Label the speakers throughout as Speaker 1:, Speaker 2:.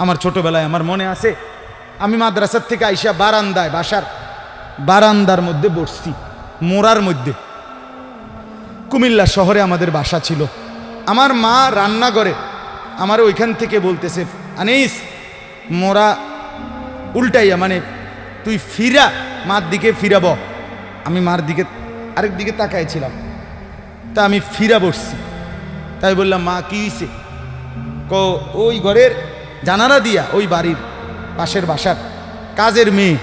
Speaker 1: আমার ছোটবেলায় আমার মনে আছে, আমি মাদ্রাসার থেকে আইসা বারান্দায়, বাসার বারান্দার মধ্যে বসছি, মোড়ার মধ্যে। কুমিল্লা শহরে আমাদের বাসা ছিল। আমার মা রান্না করে আমার ওইখান থেকে বলতেছে, আনিস মোরা উল্টাইয়া, মানে তুই ফিরা, মার দিকে ফিরাব। আমি মার দিকে আরেক দিকে তাকাইছিলাম, তা আমি ফিরা বসছি। তাই বললাম, মা কি হইছে? ওই ঘরের জানালা দিয়া ওই বাড়ির পাশের বাসার কাজের মেয়ে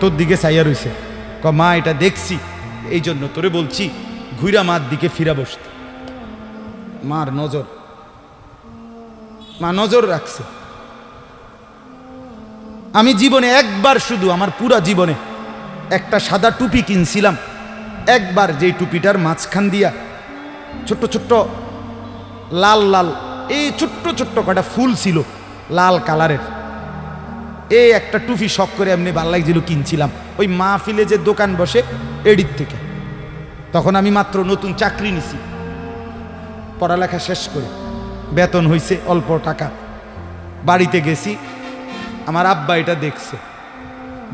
Speaker 1: তোর দিকে চাইয়া রইছে। মা এটা দেখছি, এই জন্য তোরে বলছি ঘুরা মার দিকে ফিরা বসতে। মার নজর, মা নজর রাখছে। আমি জীবনে একবার, শুধু আমার পুরা জীবনে একটা সাদা টুপি কিনছিলাম একবার, যেই টুপিটার মাঝখান দিয়া ছোট্ট ছোট্ট লাল লাল এই ছোট্ট ছোট্ট কটা ফুল ছিল লাল কালারের। এই একটা টুপি শখ করে এমনি ভাল লাগছিল, কিনছিলাম ওই মাহফিলে যে দোকান বসে এডির থেকে। তখন আমি মাত্র নতুন চাকরি নিছি, পড়ালেখা শেষ করে, বেতন হইছে অল্প টাকা। বাড়িতে গেছি, আমার আব্বা এটা দেখছে।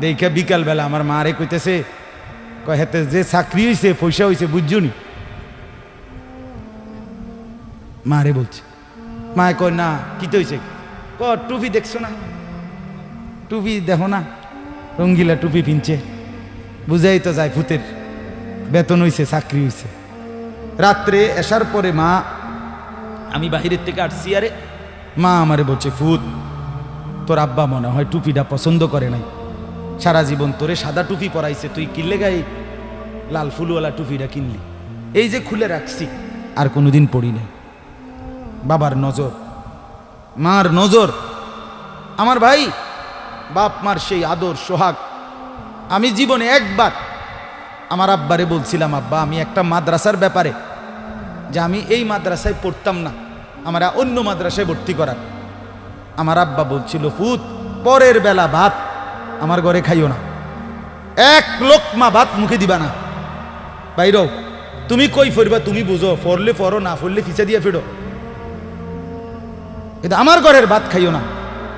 Speaker 1: দেখে বিকালবেলা আমার মা রে কইতেছে, হেতে যে চাকরি হয়েছে পয়সা হয়েছে বুঝছনি? মা রে বলছে। মায়ে কয়, না কি তো হয়েছে? টুপি দেখছো না? টুপি দেখো না, রঙ্গিলা টুপি পিনছে, বুঝাই তো যায় ভূতের বেতন হয়েছে, চাকরি হয়েছে। রাত্রে আসার পরে মা, আমি বাহিরের থেকে আসছি, আরে মা আমারে বলছে, ফুত তোর আব্বা মনে হয় টুপিটা পছন্দ করে নাই, সারা জীবন তোরে সাদা টুপি পরাইছে, তুই কিনলে গায়ে লাল ফুলওয়ালা টুপিটা কিনলি। এই যে খুলে রাখছি, আর কোনোদিন পড়ি নাই। বাবার নজর, মার নজর। আমার ভাই, বাপ মার সেই আদর সোহাগ। আমি জীবনে একবার আমার আব্বারে বলছিলাম, আব্বা আমি একটা মাদ্রাসার ব্যাপারে, যে আমি এই মাদ্রাসায় পড়তাম না, আমরা অন্য মাদ্রাসায় ভর্তি করার। আমার আব্বা বলছিল, ফুত পরের বেলা ভাত আমার ঘরে খাইও না, এক লোকমা ভাত মুখে দিবা না, বাইরও তুমি কই ফরবা তুমি বুঝো, ফরলে ফরো, না ফরলে ফিচা দিয়ে ফেরো, কিন্তু আমার ঘরের ভাত খাইও না।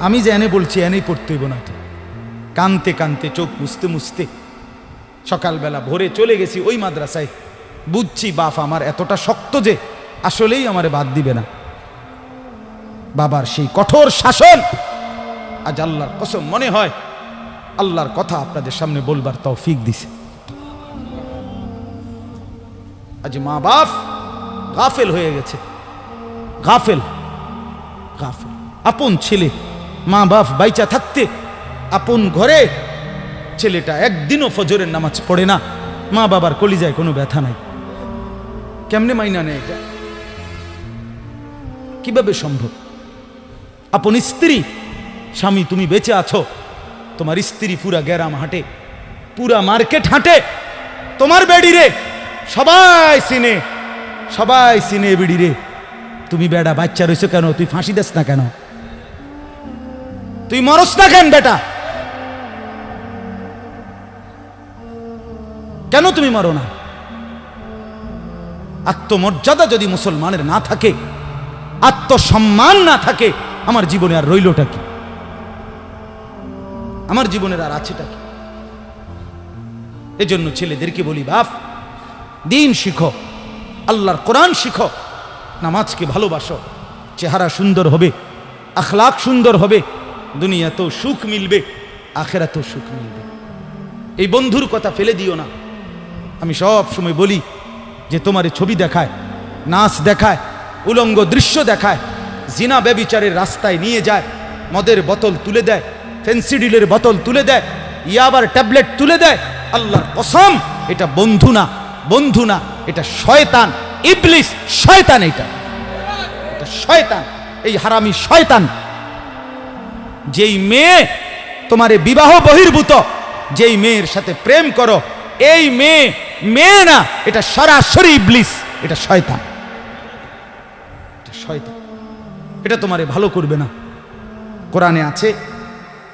Speaker 1: আমি যে এনে বলছি এনেই পড়তে হইব না। তো কানতে কানতে, চোখ মুছতে মুছতে সকালবেলা ভোরে চলে গেছি ওই মাদ্রাসায়। বুঝছি বাপ আমার এতটা শক্ত যে আসলেই আমারে বাদ দিবে না। বাবার সেই কঠোর শাসন, আজ আল্লাহর কসম মনে হয় আল্লাহর কথা আপনাদের সামনে বলবার তৌফিক দিছে। আজ মা বাপ গাফেল হয়ে গেছে, গাফেল গাফেল। আপন ছেলে, মা বাপ বাইচা থাকতে আপন ঘরে ছেলেটা একদিনও ফজরের নামাজ পড়ে না, মা বাবার কলিজায় কোনো ব্যথা নাই। কেমনে মাইনা নেয় এটা? কিভাবে সম্ভব? আপন স্ত্রী, স্বামী তুমি বেঁচে আছো, তোমার স্ত্রী পুরা গ্যারাম হাঁটে, পুরা মার্কেট হাঁটে, তোমার বেডি রে সবাই চিনে, সবাই চিনে বেডি রে। তুমি বেড়া বাচ্চা রয়েছো কেন? তুই ফাঁসি দেস না কেন? তুই মরস না কেন বেটা? কেন তুমি মরো না? আত্মমর্যাদা যদি মুসলমানের না থাকে, আত্মসম্মান না থাকে, আমার জীবনে আর রইলটা কি? আমার জীবনের আর আছেটা কি? এজন্য ছেলেদেরকে বলি, বাপ দিন শিখো, আল্লাহর কোরআন শিখো, নামাজকে ভালোবাসো, চেহারা সুন্দর হবে, আখলাক সুন্দর হবে, দুনিয়াতেও সুখ মিলবে, আখেরাতেও সুখ মিলবে। এই বন্ধুর কথা ফেলে দিও না। আমি সব সময় বলি যে তোমার ছবি দেখায়, নাচ দেখায়, উলঙ্গ দৃশ্য দেখায়, জিনা ব্যভিচারের রাস্তায় নিয়ে যায়, মদের বোতল তুলে দেয়, ফেন্সিডিলের বোতল তুলে দেয়, ইয়াবার ট্যাবলেট তুলে দেয়, আল্লাহর কসম এটা বন্ধু না, বন্ধু না, এটা শয়তান, ইবলিস, শয়তান। এটা শয়তান, এই হারামি শয়তান। যেই মেয়ে তোমারে বিবাহ বহির্ভূত, যেই মেয়ের সাথে প্রেম করো, এই মেয়ে মেয়ে না, এটা সরাসরি ইবলিস, এটা শয়তান, এটা শয়তান। এটা তোমারে ভালো করবে না। কোরআনে আছে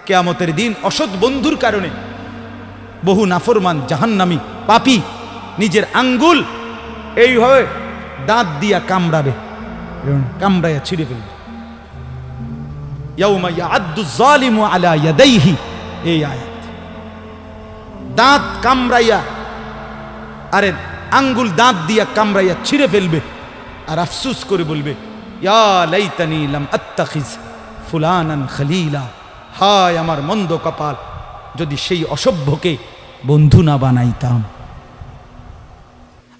Speaker 1: কিয়ামতের দিন অসৎ বন্ধুর কারণে বহু নাফরমান জাহান্নামী পাপী নিজের আঙ্গুল এইভাবে দাঁত দিয়া কামড়াবে, কামড়াইয়া ছিঁড়ে ফেলবে। ইয়াউমা ইয়াআদ্দু যালিমু আলা ইয়াদাইহি, এই আয়াত। দাঁত কামড়াইয়া, আরে আঙ্গুল দাঁত দিয়া কামড়াইয়া ছিঁড়ে ফেলবে আর আফসুস করে বলবে, ইয়া লাইতানি লাম আত্তাখিজ ফুলানান খলিলা, হায় আমার মন্দ কপাল, যদি সেই অসভ্যকে বন্ধু না বানাইতাম।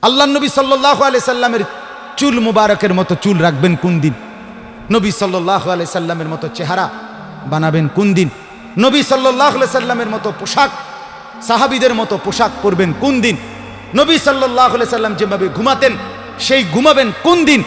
Speaker 1: আল্লাহ নবী সাল্লাল্লাহু আলাইহি সাল্লামের চুল মুবারকের মতো চুল রাখবেন কোন দিন? নবী সাল্লাল্লাহু আলাইহি সাল্লামের মতো চেহারা বানাবেন কোন দিন? নবী সাল্লাল্লাহু আলাইহি সাল্লামের মতো পোশাক, সাহাবীদের মতো পোশাক পরবেন কোন দিন? নবী সাল্লাল্লাহু আলাইহি সাল্লাম যেভাবে ঘুমাতেন সেই ঘুমাবেন কোন দিন?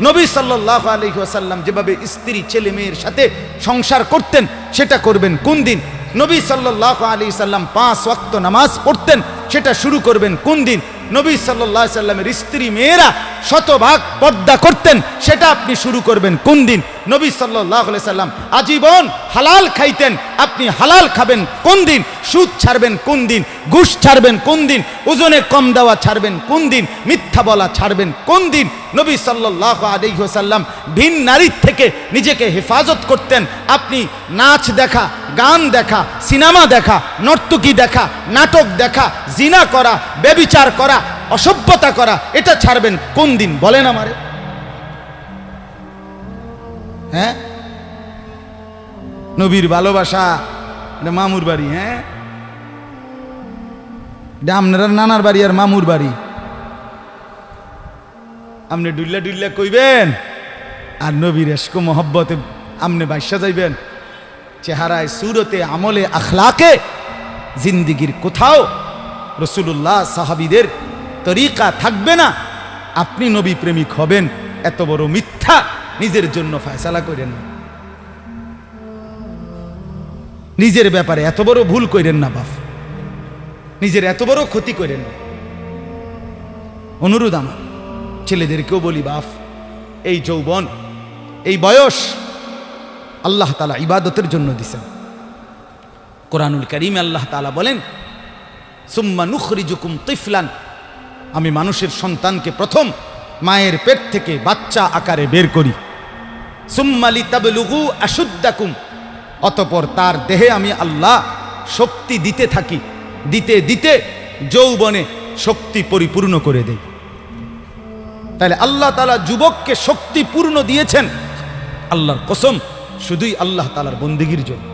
Speaker 1: নবী সাল্লাল্লাহু আলাইহি ওয়াসাল্লাম যেভাবে স্ত্রী ছেলে মেয়ের সাথে সংসার করতেন সেটা করবেন কোন দিন? নবী সাল্লাল্লাহু আলাইহি সাল্লাম 5 ওয়াক্ত নামাজ পড়তেন, সেটা শুরু করবেন কোন দিন? নবী সাল্লাল্লাহু আলাইহি সাল্লামের স্ত্রী মেয়েরা শতভাগ পর্দা করতেন, সেটা আপনি শুরু করবেন কোন দিন? নবী সাল্লাল্লাহু আলাইহি সাল্লাম আজীবন হালাল খাইতেন, আপনি হালাল খাবেন কোন দিন? সুদ ছাড়বেন কোন দিন? ঘুষ ছাড়বেন কোন দিন? ওজনে কম দেওয়া ছাড়বেন কোন দিন? মিথ্যা বলা ছাড়বেন কোন দিন? নবী সাল্লাল্লাহু আলাইহি ওয়াসাল্লাম ভিন নারীর থেকে নিজেকে হেফাজত করতেন, আপনি নাচ দেখা, গান দেখা, সিনেমা দেখা, নর্তকী দেখা, নাটক দেখা, জিনা করা, ব্যভিচার করা, অসভ্যতা করা, এটা ছাড়বেন কোন দিন? বলেন আমারে। হ্যাঁ, নবীর ভালোবাসা এটা মামুর বাড়ি, হ্যাঁ এটা আপনার নানার বাড়ি আর মামুর বাড়ি। আপনি ডুল্লা ডুল্লা কইবেন আর নবীর এশক মোহব্বতে আপনি বাইসা যাইবেন। চেহারায়, সুরতে, আমলে, আখলাকে জিন্দিগির কোথাও রাসূলুল্লাহ সাহাবীদের তরিকা থাকবে না, আপনি নবী প্রেমিক হবেন। এত বড় মিথ্যা নিজের জন্য ফয়সালা করেন না, নিজের ব্যাপারে এত বড় ভুল করেন না বাপ, নিজের এত বড় ক্ষতি করেন না। অনুরোধ আমার ছেলেদেরকেও বলি, বাপ এই যৌবন, এই বয়স আল্লাহ তাআলা ইবাদতের জন্য দিছেন। কোরআনুল কারীমে আল্লাহ তাআলা বলেন, সুম্মা নুখরিজুকুম তিফলান, আমি মানুষের সন্তানকে প্রথম মায়ের পেট থেকে বাচ্চা আকারে বের করি। সুম্মা লিতাবলুগু আশুদ্দাকুম, অতঃপর তার দেহে আমি আল্লাহ শক্তি দিতে থাকি, দিতে দিতে যৌবনে শক্তি পরিপূর্ণ করে দেই। তাহলে আল্লাহ তাআলা যুবককে শক্তি পূর্ণ দিয়েছেন আল্লাহর কসম শুধুই আল্লাহ তাআলার বন্দেগীর জন্য।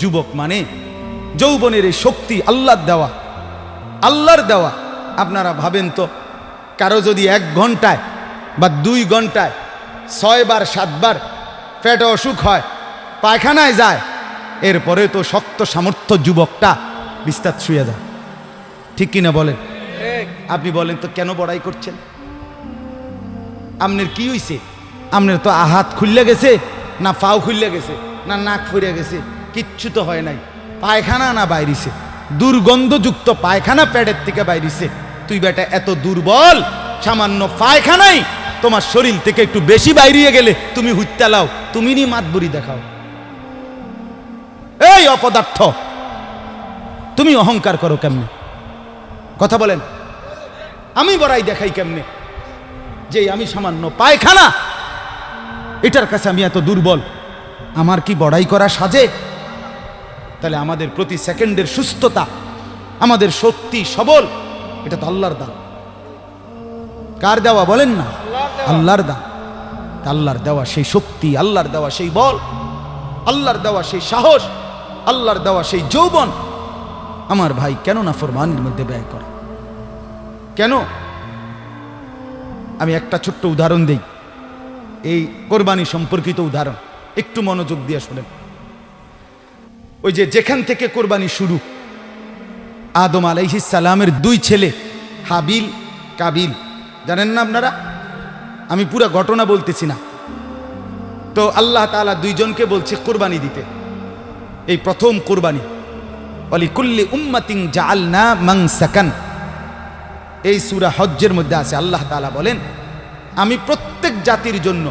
Speaker 1: যুবক মানে যৌবনের এই শক্তি আল্লাহর দেওয়া, আল্লাহর দেওয়া। আপনারা ভাবেন তো, কারো যদি 1 ঘন্টায় বা 2 ঘন্টায় 6 বার 7 বার পেটে অসুখ হয়, পায়খানায় যায়, এরপরে তো শক্ত সামর্থ্য যুবকটা বিস্তার শুয়ে যায়, ঠিক কিনা বলেন? আপনি বলেন তো কেন বড়াই করছেন? আপনার কি হইছে? আপনার তো হাত খুললে গেছে, না পাও খুললে গেছে, না নাক ফুরে গেছে, কিচ্ছু তো হয় নাই। পায়খানা না বাইরিছে, দুর্গন্ধযুক্ত পায়খানা পেটের থেকে বাইরিছে। তুই বেটা এত দুর্বল, সামান্য পায়খানাই তোমার শরীর থেকে একটু বেশি বাইরিয়ে গেলে তুমি হুত্যা লাও, তুমি নি মাতবুরি দেখাও। এই অপদার্থ, তুমি অহংকার করো কেমনে? কথা বলেন, আমি বড়াই দেখাই কেমনে যে আমি সামান্য পায়খানা, এটার কাছে আমি এত দুর্বল, আমার কি বড়াই করা সাজে? তাহলে আমাদের প্রতি সেকেন্ডের সুস্থতা, আমাদের শক্তি সবল, এটা তো আল্লাহর দান। কার দেওয়া বলেন না? আল্লাহর দান। আল্লাহর দেওয়া সেই শক্তি, আল্লাহর দেওয়া সেই বল, আল্লাহর দেওয়া সেই সাহস, আল্লাহর দেওয়া সেই যৌবন, আমার ভাই কেন না ফরমানের মধ্যে ব্যয় করে? কেন? আমি একটা ছোট্ট উদাহরণ দেই, এই কোরবানি সম্পর্কিত উদাহরণ, একটু মনোযোগ দিয়ে শোনেন। ওই যে যেখান থেকে কোরবানি শুরু, আদম আলাইহিস সালামের 2 ছেলে হাবিল কাবিল, জানেন না আপনারা? আমি পুরো ঘটনা বলতেছি না। তো আল্লাহ তাআলা 2 জনকে বলছে কোরবানি দিতে, এই প্রথম কোরবানি। ওয়ালিকুল্লি উম্মাতিন জাআলনা মানসাকান, এই সূরা হজ্জের মধ্যে আছে। আল্লাহ তাআলা বলেন, আমি প্রত্যেক জাতির জন্য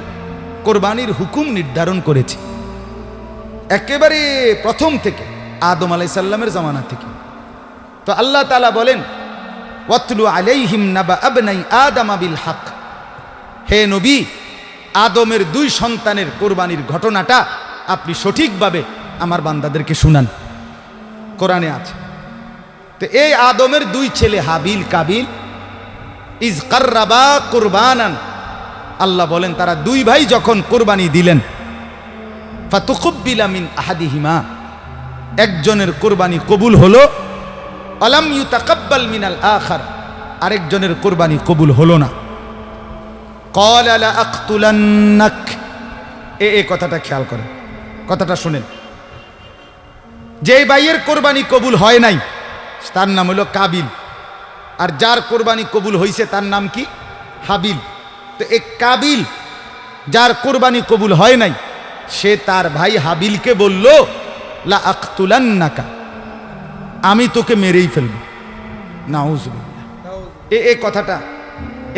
Speaker 1: কোরবানির হুকুম নির্ধারণ করেছি, একেবারে প্রথম থেকে, আদম আলাইহিস সালামের জামানা থেকে। তো আল্লাহ তাআলা বলেন, ওয়াতলু আলাইহিম নাবা আবনাই আদম বিল হক, হে নবী, আদমের 2 সন্তানের কোরবানির ঘটনাটা আপনি সঠিকভাবে আমার বান্দাদেরকে শুনান। কোরআনে আছে। তো এই আদমের দুই ছেলে হাবিল কাবিল ইজ কাররাবা কুরবানান, আল্লাহ বলেন তারা দুই ভাই যখন কোরবানি দিলেন, ফাতুকুব্বিলা মিন আহাদিহিমা, একজনের কোরবানি কবুল হলো, আলাম ইউতাকাব্বাল মিনাল আখার, আরেকজনের কোরবানি কবুল হলো না। ক্বালা লা আকতুলান্নাক, এই কথাটা খেয়াল করেন, কথাটা শুনেন। যে ভাইয়ের কোরবানি কবুল হয় নাই তার নাম হলো কাবিল, আর যার কোরবানি কবুল হয়েছে তার নাম কি? হাবিল। তো এই কাবিল যার কোরবানি কবুল হয় নাই, সে তার ভাই হাবিলকে বলল লা আকতুলান্নাকা, আমি তোকে মেরেই ফেলব। নাউজুবিল্লাহ। এই কথাটা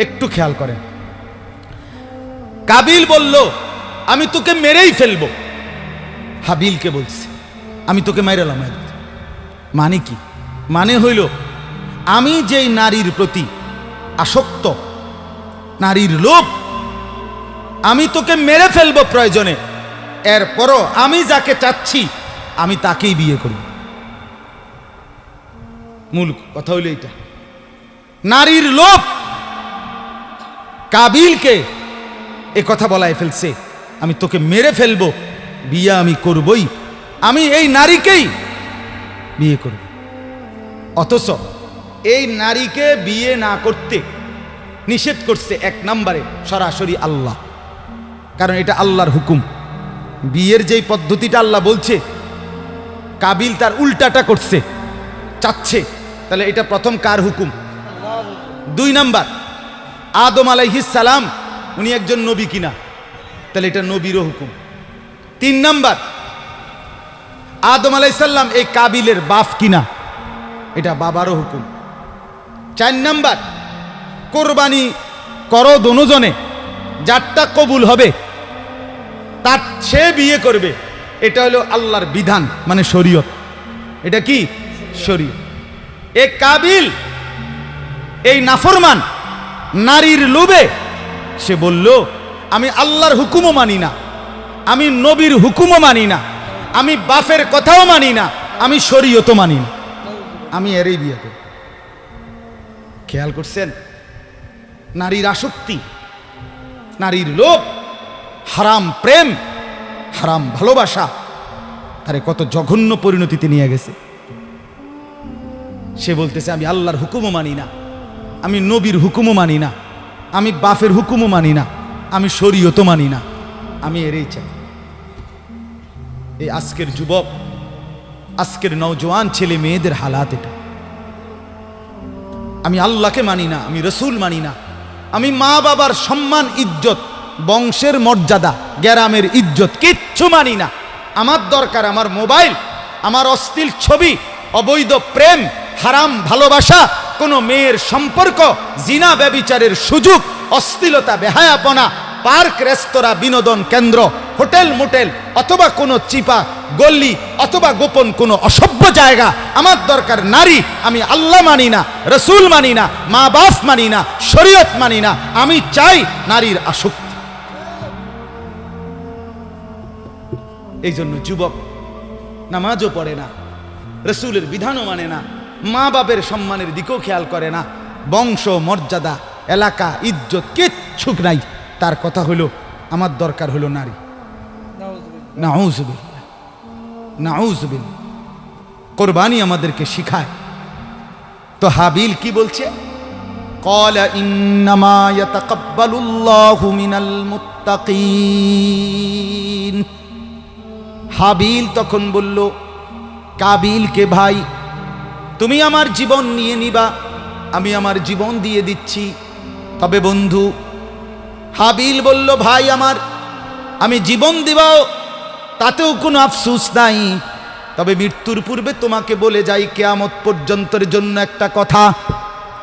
Speaker 1: একটু খেয়াল করেন। কাবিল বলল আমি তোকে মেরেই ফেলব, হাবিলকে বলছে আমি তোকে মেরেলাম। মানে কি? মানে হইল আমি যেই নারীর প্রতি আসক্ত, নারীর লোভ, আমি তোকে মেরে ফেলব প্রয়োজনে, এরপরও আমি যাকে চাচ্ছি আমি তাকেই বিয়ে করব। মূল কথা হইল এটা, নারীর লোভ কাবিলকে এ কথা বলায় ফেলছে, আমি তোকে মেরে ফেলবো, বিয়ে আমি করবই, আমি এই নারীকেই বিয়ে করব। অথচ এই নারীকে বিয়ে না করতে নিষেধ করছে এক নম্বরে সরাসরি আল্লাহ, কারণ এটা আল্লাহর হুকুম। বিয়ের যেই পদ্ধতিটা আল্লাহ বলছে, কাবিল তার উল্টাটা করছে, চাচ্ছে, তাহলে এটা প্রথম কার হুকুম? দুই নাম্বার, আদম আলাইহিস সালাম উনি একজন নবী কিনা, তাহলে এটা নবীরও হুকুম। তিন নাম্বার, আদম আলাইহিস সালাম এই কাবিলের বাপ কিনা, এটা বাবারও হুকুম। চার নাম্বার, কোরবানি করো দোনোজনে, যারটা কবুল হবে তার সে বিয়ে করবে, এটা হলো আল্লাহর বিধান, মানে শরীয়ত। এটা কি? শরীয়ত। এই কাবিল এই নাফরমান নারীর লোভে সে বলল আমি আল্লাহর হুকুমও মানি না, আমি নবীর হুকুমও মানি না, আমি বাপের কথাও মানি না, আমি শরীয়তও মানি না, আমি এরই বিয়ে করি। খেয়াল করছেন? নারীর আসক্তি, নারীর লোভ, হারাম প্রেম, হারাম ভালোবাসা তারে কত জঘন্য পরিণতিতে নিয়ে গেছে। সে বলতেছে আমি আল্লাহর হুকুমও মানি না, আমি নবীর হুকুমও মানি না, আমি বাপের হুকুমও মানি না, আমি শরীয়তও মানি না, আমি এরই চাই। এই আজকের যুবক, আজকের নওজোয়ান ছেলে মেয়েদের হালাত এটা। আমি আল্লাহকে মানি না, আমি রসুল মানি না, আমি মা বাবার সম্মান ইজ্জত, বংশের মর্যাদা, গ্রামের ইজ্জত কিচ্ছু মানি না। আমার দরকার আমার মোবাইল, আমার অশ্লীল ছবি, অবৈধ প্রেম, হারাম ভালোবাসা, কোনো মেয়ের সম্পর্ক, জিনা ব্যভিচারের সুযোগ, অশ্লীলতা, বেহায়াপনা, পার্ক, রেস্তোরাঁ, বিনোদন কেন্দ্র, হোটেল মোটেল, অথবা কোনো চিপা গল্লি, অথবা গোপন কোনো অসভ্য জায়গা। আমার দরকার নারী। আমি আল্লাহ মানি না, রসুল মানি না, মা বাপ মানি না, শরীয়ত মানি না, আমি চাই নারীর আসক্তি। এই জন্য যুবক নামাজও পড়ে না, রসুলের বিধানও মানে না, মা বাপের সম্মানের দিকেও খেয়াল করে না, বংশ মর্যাদা, এলাকা, ইজ্জত কিচ্ছু নাই। তার কথা হলো আমার দরকার হলো নারী। নাউজুবিল্লাহ, নাউজুবিল্লাহ। কোরবানি আমাদেরকে শিখায়। তো হাবিল কি বলছে? ক্বালা ইন্নামা ইয়াতাকাব্বালুল্লাহু মিনাল মুত্তাকিন। হাবিল তখন বলল কাবিলকে, ভাই তুমি আমার জীবন নিয়ে নিবা, আমি আমার জীবন দিয়ে দিচ্ছি। তবে বন্ধু, হাবিল বলল ভাই আমার, আমি জীবন দিবাও তাতেও কোনো আফসোস নাই, তবে মৃত্যুর পূর্বে তোমাকে বলে যাই কিয়ামত পর্যন্তের জন্য একটা কথা।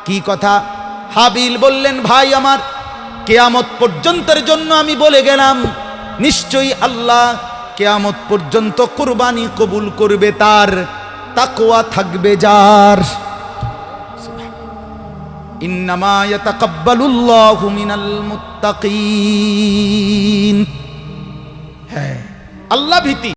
Speaker 1: কি কথা? হাবিল বললেন ভাই আমার, কিয়ামত পর্যন্তের জন্য আমি বলে গেলাম, নিশ্চয়ই আল্লাহ কিয়ামত পর্যন্ত কুরবানি কবুল করবে তার, তাকওয়া থাকবে যার। ইন্নামা ইয়াতাকাব্বালুল্লাহু মিনাল মুত্তাকিন। হ্যাঁ, আল্লাহ ভীতি